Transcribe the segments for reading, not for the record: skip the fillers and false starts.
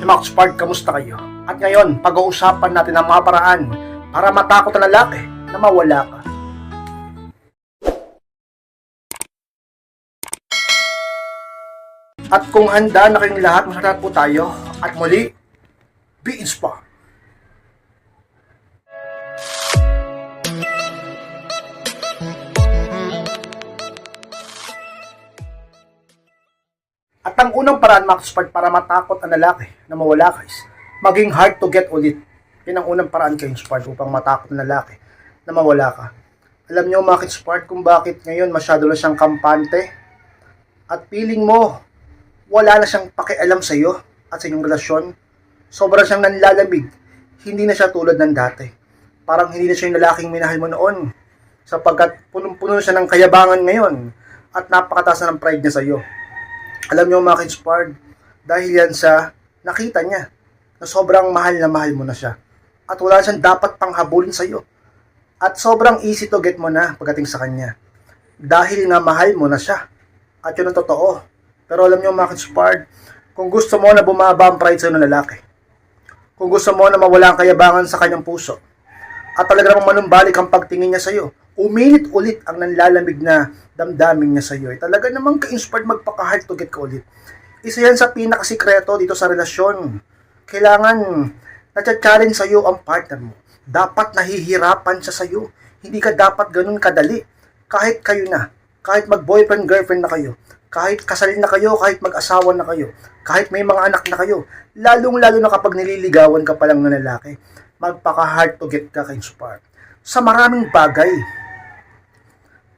Mga Spark, kamusta kayo? At ngayon, pag-uusapan natin ang mga paraan para matakot ang lalaki na mawala ka. At kung handa na kayong lahat, masarap po tayo. At muli, be inspired. At ang unang paraan, mga Spark, para matakot ang lalaki na mawala ka is maging hard to get ulit. Yan ang unang paraan kayo, Spark, upang matakot ang lalaki na mawala ka. Alam nyo, mga Spark, kung bakit ngayon masyado na siyang kampante at feeling mo wala na siyang pakialam sa iyo at sa inyong relasyon. Sobrang siyang nanlalamig. Hindi na siya tulad ng dati. Parang hindi na siya yung lalaking minahal mo noon. Sapagkat punong-puno siya ng kayabangan ngayon at napakataas na ng pride niya sa iyo. Alam niyo, mga Spark, dahil yan sa nakita niya na sobrang mahal mo na siya. At wala siyang dapat panghabulin sa iyo. At sobrang easy to get mo na pagdating sa kanya. Dahil nga mahal mo na siya. At yun ang totoo. Pero alam niyo, mga Spark, kung gusto mo na bumaba ang pride sa ng lalaki, kung gusto mo na mawala ang kayabangan sa kanyang puso, at talaga namang manumbalik ang pagtingin niya sa iyo, umilit ulit ang nanlalamig na damdamin niya sa iyo, talaga namang ka-inspired magpaka-hard to get ka ulit. Isa yan sa pinakasikreto dito sa relasyon. Kailangan na-challenge sa iyo ang partner mo. Dapat nahihirapan siya sa iyo. Hindi ka dapat ganun kadali. Kahit kayo na, kahit mag-boyfriend, girlfriend na kayo, kahit kasal na kayo, kahit mag-asawa na kayo, kahit may mga anak na kayo, lalong-lalo na kapag nililigawan ka pa lang ng lalaki, magpaka-hard to get ka, ka-inspired. Sa maraming bagay.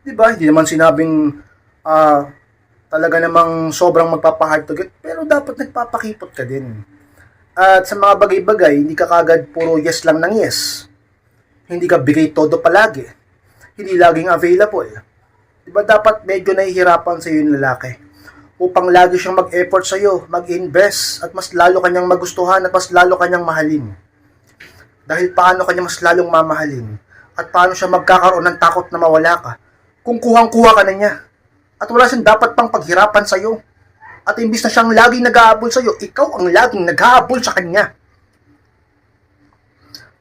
Diba? Hindi naman sinabing talaga namang sobrang magpapa-hard to get, pero dapat nagpapakipot ka din. At sa mga bagay-bagay, hindi ka kagad puro yes lang ng yes. Hindi ka bigay todo palagi. Hindi laging available. Diba dapat medyo nahihirapan sa iyo yung lalaki upang lagi siyang mag-effort sa iyo, mag-invest, at mas lalo kanyang magustuhan at mas lalo kanyang mahalin. Dahil paano kanya mas lalong mamahalin at paano siya magkakaroon ng takot na mawala ka kung kuhang-kuha ka na niya at wala siyang dapat pang paghirapan sa iyo. At imbis na siyang laging nag-aabol sa iyo, ikaw ang laging nag-aabol sa kanya.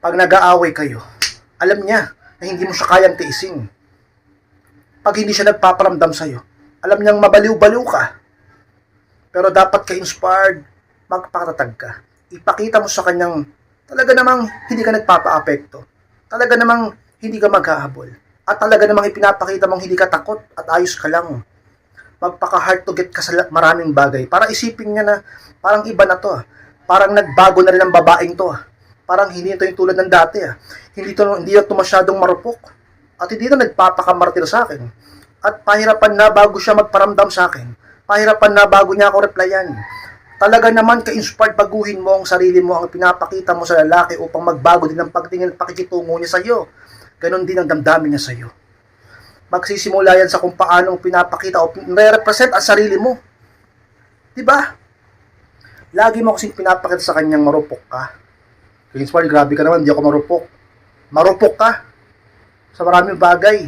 Pag nag-aaway kayo, alam niya na hindi mo siya kayang tiisin. Pag hindi siya nagpaparamdam sa iyo, alam niyang mabaliw-baliw ka. Pero dapat ka-inspired, magpakatatag ka. Ipakita mo sa kanyang talaga namang hindi ka nagpapa-apekto. Talaga namang hindi ka maghahabol. At talaga namang ipinapakita mong hindi ka takot at ayos ka lang. Magpaka-hard to get ka sa maraming bagay. Para isipin niya na parang iba na to. Parang nagbago na rin ang babaeng to. Parang hindi ito yung tulad ng dati. Hindi ito masyadong marupok. At hindi na nagpapakamartir sa akin. At pahirapan na bago siya magparamdam sa akin. Pahirapan na bago niya ako replyan. Talaga naman ka-inspired, baguhin mo ang sarili mo, ang pinapakita mo sa lalaki upang magbago din ang pagtingin at pakikitungo niya sa iyo. Ganon din ang damdamin niya sa iyo. Magsisimula yan sa kung paano pinapakita o nire-represent ang sarili mo. Diba? Lagi mo kasing pinapakita sa kanyang marupok ka. Ka-inspired, grabe ka naman, di ako marupok. Marupok ka sa maraming bagay.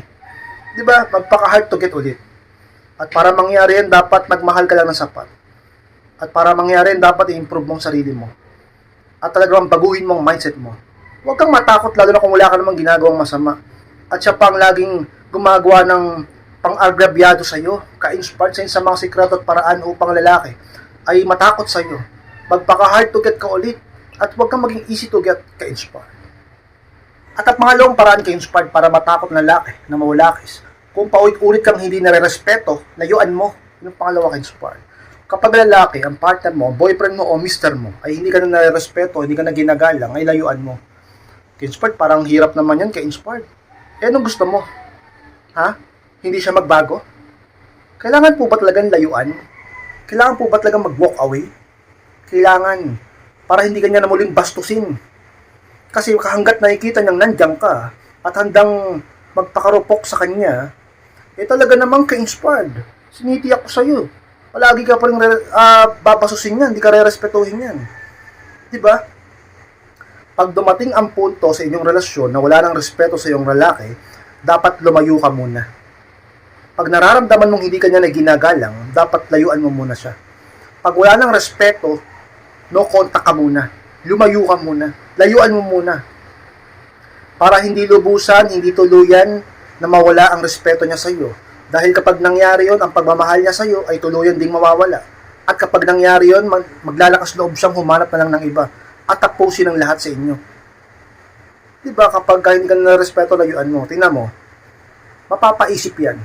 Diba? Magpaka-hard to get ulit. At para mangyari yan, dapat magmahal ka lang ng sapat. At para mangyari yan, dapat i-improve mong sarili mo. At talagang baguhin mong mindset mo. Huwag kang matakot, lalo na kung wala ka namang ginagawang masama. At siya pang laging gumagawa ng pang-agrabyado sa iyo, ka-inspired sa mga sikreto at paraan upang lalaki ay matakot sa iyo. Magpaka-hard to get ka ulit. At huwag kang maging easy to get ka-inspired. At pangalawang paraan ka-inspired para matakot ng lalaki na mawala ka is kung paulit-ulit kang hindi nare-respeto, layuan mo. Yung pangalawa ka-inspired. Kapag lalaki, ang partner mo, boyfriend mo o mister mo ay hindi ka na nare-respeto, hindi ka na ginagalang, ay layuan mo. Ka-inspired, parang hirap naman yan, ka-inspired. Eh, anong gusto mo? Ha? Hindi siya magbago? Kailangan po ba talagang layuan? Kailangan po ba talagang mag-walk away? Kailangan, para hindi ka niya na muling bastusin. Kasi hanggat nakikita niyang nandiyan ka at handang magpakarupok sa kanya, eh talaga namang ka-inspired. Sinitiyak ko sa'yo. Palagi ka pa rin babasusin yan, hindi ka re-respetuhin yan. Diba? Pag dumating ang punto sa inyong relasyon na wala nang respeto sa iyong lalaki, dapat lumayo ka muna. Pag nararamdaman mong hindi ka niya na ginagalang, dapat layuan mo muna siya. Pag wala nang respeto no contact ka muna. Lumayo ka muna. Layuan mo muna. Para hindi lubusan, hindi tuluyan na mawala ang respeto niya sa iyo. Dahil kapag nangyari yon, ang pagmamahal niya sa iyo ay tuluyan ding mawawala. At kapag nangyari yon, maglalakas loob siyang humanap na lang ng iba at tapusin ang lahat sa inyo. Diba, kapag hindi ka na respeto, layuan mo. Tingnan mo, mapapaisip yan.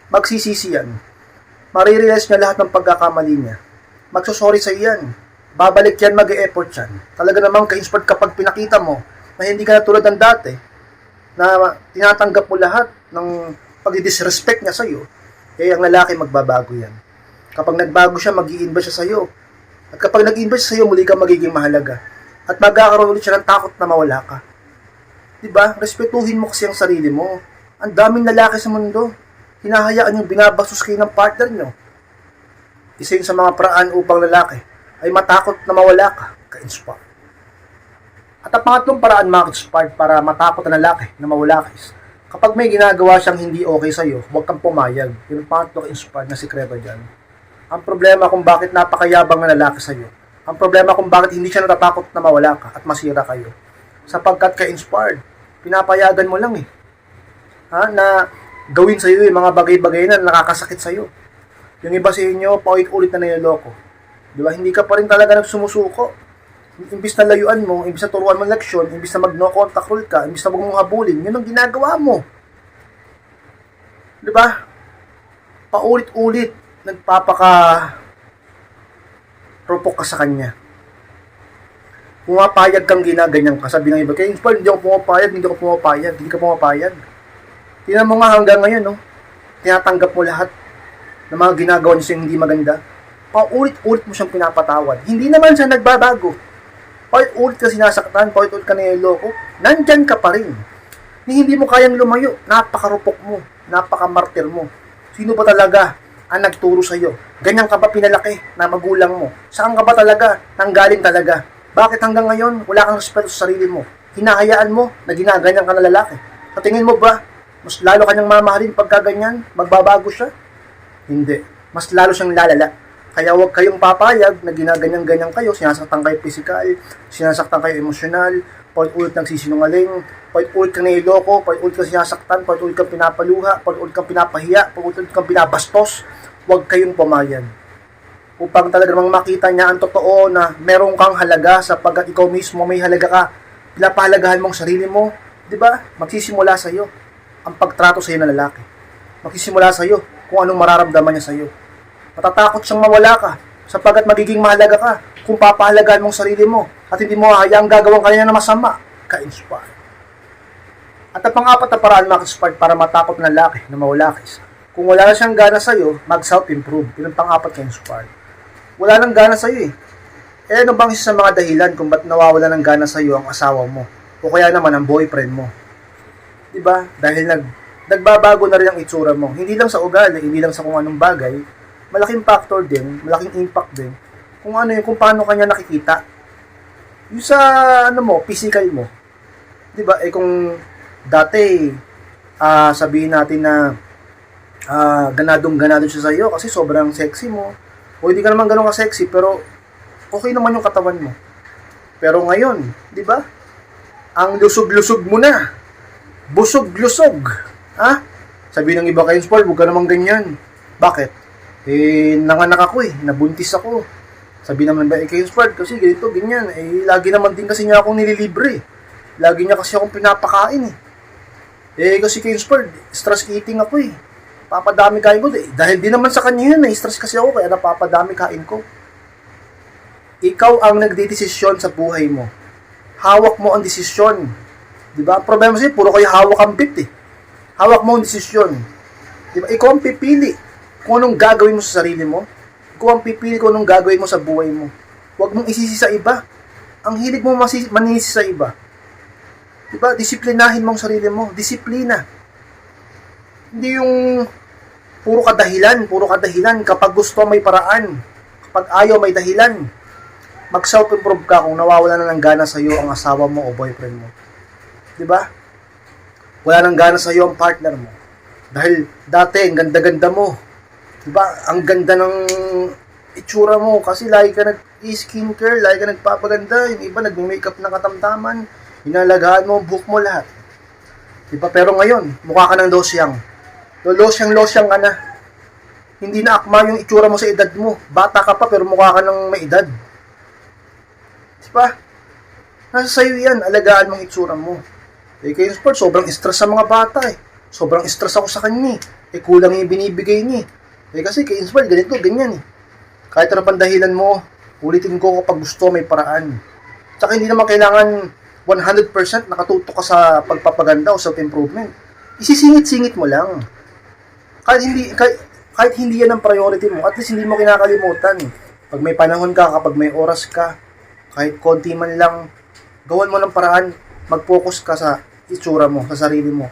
Magsisisi yan. Marirealize niya lahat ng pagkakamali niya. Magsusorry sa iyan. Babalik yan, mag-e-effort yan. Talaga namang ka-inspired kapag pinakita mo na hindi ka na tulad ng dati, na tinatanggap mo lahat ng pag-disrespect niya sa'yo, ang lalaki magbabago yan. Kapag nagbago siya, mag-i-invest siya sa'yo. At kapag nag-invest siya sa'yo, muli ka magiging mahalaga. At magkakaroon ulit siya ng takot na mawala ka. Diba? Respetuhin mo kasi ang sarili mo. Ang daming lalaki sa mundo. Hinahayaan yung binabastos kayo ng partner nyo. Isa yun sa mga paraan upang lalaki ay matakot na mawala ka. Ka-inspire. At ang pangatlong paraan, mga ka-inspired, para matakot na lalaki na mawala ka is, kapag may ginagawa siyang hindi okay sa'yo, huwag kang pumayag. Yung pangatlo ka-inspired na sikreto dyan. Ang problema kung bakit napakayabang na lalaki sa'yo. Ang problema kung bakit hindi siya natatakot na mawala ka at masira kayo. Sapagkat ka-inspired, pinapayagan mo lang na gawin sa'yo yung mga bagay-bagay na nakakasakit sa'yo. Yung iba sa inyo, paulit-ulit na niloloko. Diba? Hindi ka pa rin talaga nagsumusuko. Imbis na layuan mo, imbis na turuan mo leksyon, imbis na mag-no contact rule ka, imbis na wag mong habulin, yun ang ginagawa mo. Diba? Paulit-ulit, nagpapaka-propok ka sa kanya. Pumapayag kang ginaganyan ka. Sabi ng iba, kaya inspired, hindi ako pumapayag. Tingnan mo nga hanggang ngayon, no? Tinatanggap mo lahat ng mga ginagawa niya sa'yo hindi maganda. Paulit-ulit mo siyang pinapatawad. Hindi naman siya nagbabago. Paulit-ulit ka sinasaktan, paulit-ulit ka niloloko, nandyan ka pa rin. Hindi mo kayang lumayo, napakarupok mo, napakamartir mo. Sino ba talaga ang nagturo sa'yo? Ganyan ka ba pinalaki na magulang mo? Saan ka ba talaga nanggaling talaga? Bakit hanggang ngayon wala kang respeto sa sarili mo? Hinahayaan mo na ginaganyan ka na lalaki. Sa tingin mo ba, mas lalo kanyang mamahalin pagka ganyan, magbabago siya? Hindi. Mas lalo siyang lalala. Kaya huwag kayong papayag na ginaganyan-ganyan kayo, sinasaktan kayo physical, sinasaktan kayo emosyonal, paulit-ulit nagsisinungaling, paulit-ulit kang nailoko, paulit-ulit kang sinasaktan, paulit-ulit kang pinapaluha, paulit-ulit kang pinapahiya, paulit-ulit kang pinabastos. Huwag kayong pumayag. Upang talaga namang makita niya ang totoo na meron kang halaga sapagkat ikaw mismo may halaga ka, pinapahalagahan mong sarili mo, di ba? Magsisimula sa iyo ang pagtrato sa iyo ng lalaki. Magsisimula sa iyo kung anong mararamdaman niya sa iyo. Matatakot siyang mawala ka sapagkat magiging mahalaga ka kung papahalagaan mong sarili mo at hindi mo hayaang gagawin ka niya na masama. Ka-inspire. At ang pang-apat na paraan, mga ka-inspired, para matakot ng lalaki na mawala ka is, kung wala na siyang gana sa'yo, mag-self-improve. Yun ang pang-apat, ka-inspired. Wala nang gana sa'yo ano bang isa sa mga dahilan kung ba't nawawala ng gana sa'yo ang asawa mo o kaya naman ang boyfriend mo? Diba? Dahil nagbabago na rin ang itsura mo. Hindi lang sa ugali, hindi lang sa kung anong bagay, malaking factor din, malaking impact din kung ano kung paano kanya nakikita. Yung sa physical mo. 'Di ba? Kung dati sabihin natin na ganadong-ganado siya sa iyo kasi sobrang sexy mo. O hindi ka naman ganoon ka sexy pero okay naman yung katawan mo. Pero ngayon, 'di ba? Ang lusog-lusog mo na. Busog-lusog. Sabihin ng iba kayo, "Sport, huwag ka naman ganyan." Bakit? Nanganak ako nabuntis ako. Sabi naman ba, kayo Spard, kasi ganito, ganyan. Lagi naman din kasi niya akong nililibre. Lagi niya kasi akong pinapakain kasi kayo Spard, stress eating ako Papadami kain ko. Dahil din naman sa kanya yun, stress kasi ako, kaya napapadami kain ko. Ikaw ang nagdedesisyon sa buhay mo. Hawak mo ang desisyon. Diba? Ang problema sa'yo, puro kayo hawak ang bit Hawak mo ang desisyon. Diba? Ikaw ang pipili kung anong gagawin mo sa sarili mo. Ikaw ang pipili kung anong gagawin mo sa buhay mo. Huwag mong isisi sa iba. Ang hilig mo manisi sa iba. Diba? Disiplinahin mo ang sarili mo. Disiplina. Hindi yung puro kadahilan. Kapag gusto may paraan. Kapag ayaw may dahilan. Mag-self-improve ka kung nawawala na ng gana sa iyo ang asawa mo o boyfriend mo. Diba? Wala nang gana sa iyo ang partner mo. Dahil dati, ang ganda-ganda mo. Diba? Ang ganda ng itsura mo kasi lagi ka nag-skincare, lagi ka nagpapaganda, yung iba nag-makeup ng katamtaman, inalagaan mo ang buhok mo lahat. Diba? Pero ngayon, mukha ka ng losyang. Losyang ka na. Hindi na akma yung itsura mo sa edad mo. Bata ka pa pero mukha ka ng may edad. Diba? Nasa sa'yo yan, alagaan mong itsura mo. Eh kayo sport, sobrang stress sa mga bata eh. Sobrang stress ako sa kanya eh. Kulang yung binibigay niya eh. Kasi kayo sport, ganito, ganyan eh. Kahit ano pang dahilan mo, ulitin ko kapag gusto may paraan. Tsaka hindi naman kailangan 100% nakatutok ka sa pagpapaganda o self-improvement. Isisingit-singit mo lang. Kahit hindi yan ang priority mo, at least hindi mo kinakalimutan. Pag may panahon ka, kapag may oras ka, kahit konti man lang, gawan mo ng paraan, mag-focus ka sa itsura mo, sa sarili mo.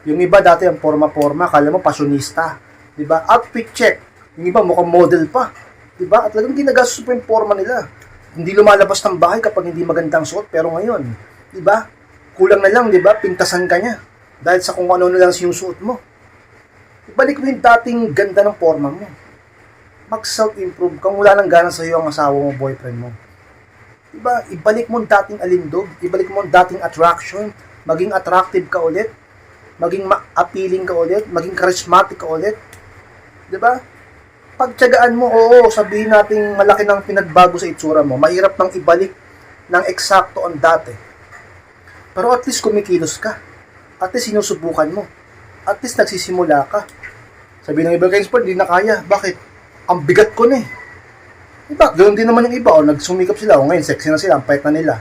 Yung iba dati ang forma-forma, kala mo pasyonista. Diba? Outfit check. Yung iba mukhang model pa. Diba? At talagang ginagastos pa yung forma nila. Hindi lumalabas ng bahay kapag hindi magandang suot, pero ngayon, di ba? Kulang na lang, di ba? Pintasan ka niya. Dahil sa kung ano na lang sinusuot mo. Ibalik mo yung dating ganda ng forma mo. Mag-self-improve kung wala nang gana sa iyo ang asawa mo, boyfriend mo. Di ba? Ibalik mo yung dating alindog, ibalik mo yung dating attraction, maging attractive ka ulit, maging appealing ka ulit, maging charismatic ka ulit. Di ba? Pagtiyagaan mo, oo, sabihin natin malaki ng pinagbago sa itsura mo. Mahirap nang ibalik ng eksakto ang dati. Pero at least kumikilos ka. At least sinusubukan mo. At least nagsisimula ka. Sabihin ng iba kayo sport, hindi na kaya. Bakit? Ang bigat ko na eh. Diba? Ganoon din naman yung iba. O, nagsumikap sila. O ngayon, sexy na sila. Ang payat na nila.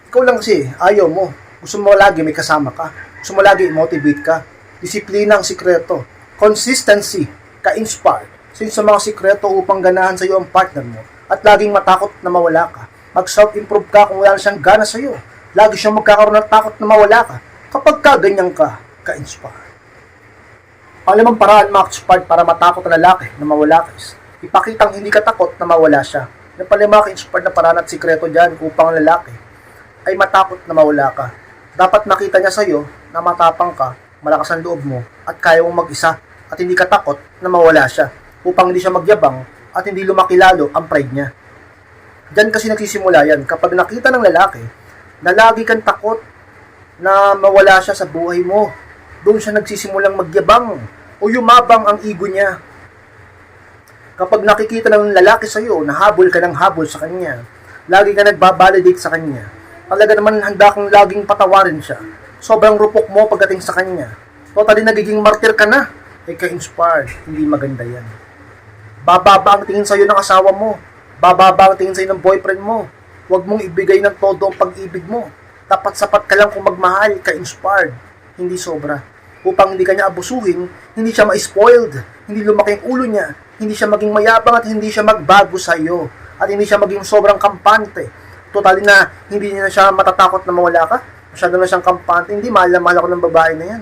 Ikaw lang kasi, ayaw mo. Gusto mo lagi may kasama ka. Gusto mo lagi motivate ka. Disiplina ang sikreto. Consistency. Ka-inspire. Since sa mga sikreto upang ganahan sa iyo ang partner mo at laging matakot na mawala ka. Mag-self-improve ka kung wala na siyang gana sa iyo. Lagi siyang magkakaroon ng takot na mawala ka. Kapag ganyan ka, ka-inspire. Ang 5 paraan mga ka-inspire para matakot na lalaki na mawala ka is ipakitang hindi ka takot na mawala siya. Yung pala mga ka-inspire na paraan at sikreto dyan upang ang lalaki ay matakot na mawala ka. Dapat makita niya sa iyo na matapang ka, malakas ang loob mo at kaya mong mag-isa at hindi ka takot na mawala siya. Upang hindi siya magyabang at hindi lumaki lalo ang pride niya. Diyan kasi nagsisimula yan. Kapag nakita ng lalaki na lagi kang takot na mawala siya sa buhay mo, doon siya nagsisimulang magyabang o yumabang ang ego niya. Kapag nakikita ng lalaki sa iyo na habol ka ng habol sa kanya, lagi ka nagbabalidate sa kanya, talaga naman handa kang laging patawarin siya. Sobrang rupok mo pagdating sa kanya. Totally nagiging martyr ka na. Ka-inspired. Hindi maganda yan. Bababa ang tingin sa'yo ng asawa mo. Bababa ang tingin sa'yo ng boyfriend mo. Huwag mong ibigay ng todo ang pag-ibig mo. Dapat sapat ka lang kung magmahal, ka-inspired. Hindi sobra. Upang hindi ka niya abusuhin, hindi siya ma-spoiled, hindi lumaki ang ulo niya, hindi siya maging mayabang at hindi siya magbago sa'yo. At hindi siya maging sobrang kampante. Totally na hindi niya siya matatakot na mawala ka. Masyado na siyang kampante. Hindi, mahal na mahal ako ng babae na yan.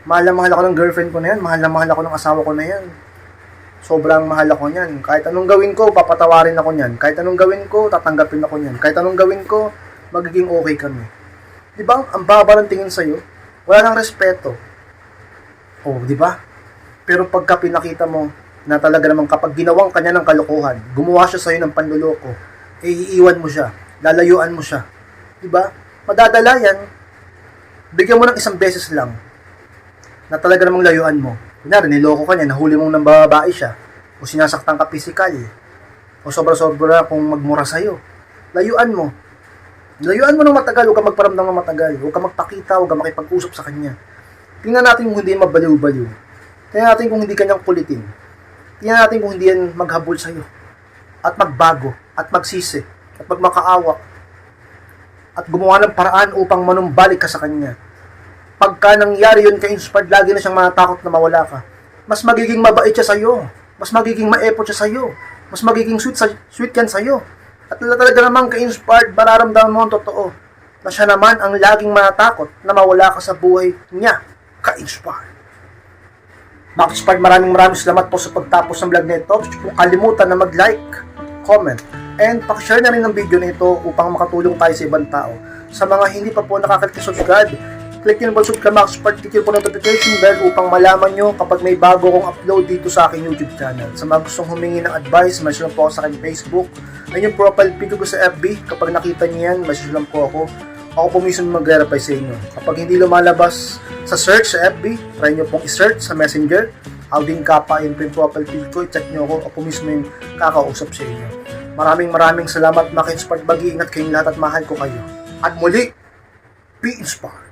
Mahal na mahal ako ng girlfriend ko na yan. Mahal na mahal ako ng asawa ko na yan. Sobrang mahal ako niyan. Kahit anong gawin ko, papatawarin ako niyan. Kahit anong gawin ko, tatanggapin ako niyan. Kahit anong gawin ko, magiging okay kami. Di ba? Ang baba ng tingin sa'yo, wala nang respeto. Oh, di ba? Pero pagka pinakita mo na talaga naman kapag ginawang kanya ng kalokohan, gumawa siya sa'yo ng panluloko, eh iiwan mo siya, lalayuan mo siya. Di ba? Madadala yan. Bigyan mo ng 1 beses lang na talaga namang layuan mo. Kunyari, niloko ka niya, nahuli mong nang babae siya, o sinasaktan ka physical, o sobra-sobra kung magmura sa'yo. Layuan mo. Layuan mo ng matagal, huwag ka magparamdam ng matagal, huwag ka magpakita, huwag ka makipag-usap sa kanya. Tingnan natin kung hindi mabaliw-baliw. Tingnan natin kung hindi kanyang kulitin. Tingnan natin kung hindi yan maghabol sa'yo. At magbago, at magsisi, at magmakaawa, at gumawa ng paraan upang manumbalik ka sa kanya. Pagka nangyari yun ka-inspired, lagi na siyang matakot na mawala ka. Mas magiging mabait siya sa'yo. Mas magiging ma-effort siya sa'yo. Mas magiging sweet yan sa'yo. At talaga naman ka-inspired, mararamdaman mo ang totoo na siya naman ang laging matakot na mawala ka sa buhay niya. Ka-inspired. Mga maraming salamat po sa pagtapos ng vlog na ito. Huwag kalimutan na mag-like, comment, and pakishare na rin ng video na ito upang makatulong tayo sa ibang tao. Sa mga hindi pa po nakakasubscribe, Click nyo na subscribe mga ka-Spark, click nyo po notification bell upang malaman nyo kapag may bago kong upload dito sa aking YouTube channel. Sa mga gustong humingi ng advice, message lang po ako sa aking Facebook. Ayun yung profile picture ko sa FB. Kapag nakita nyo yan, message lang po ako. Ako po mismo magre-reply sa inyo. Kapag hindi lumalabas sa search sa FB, try nyo pong i-search sa Messenger. Aldin Capa, yun po yung profile picture ko. I-check nyo ako. Ako mismo yung kakausap sa inyo. Maraming salamat mga ka-Spark Bagi. Ingat kayong lahat at mahal ko kayo. At muli, be inspired.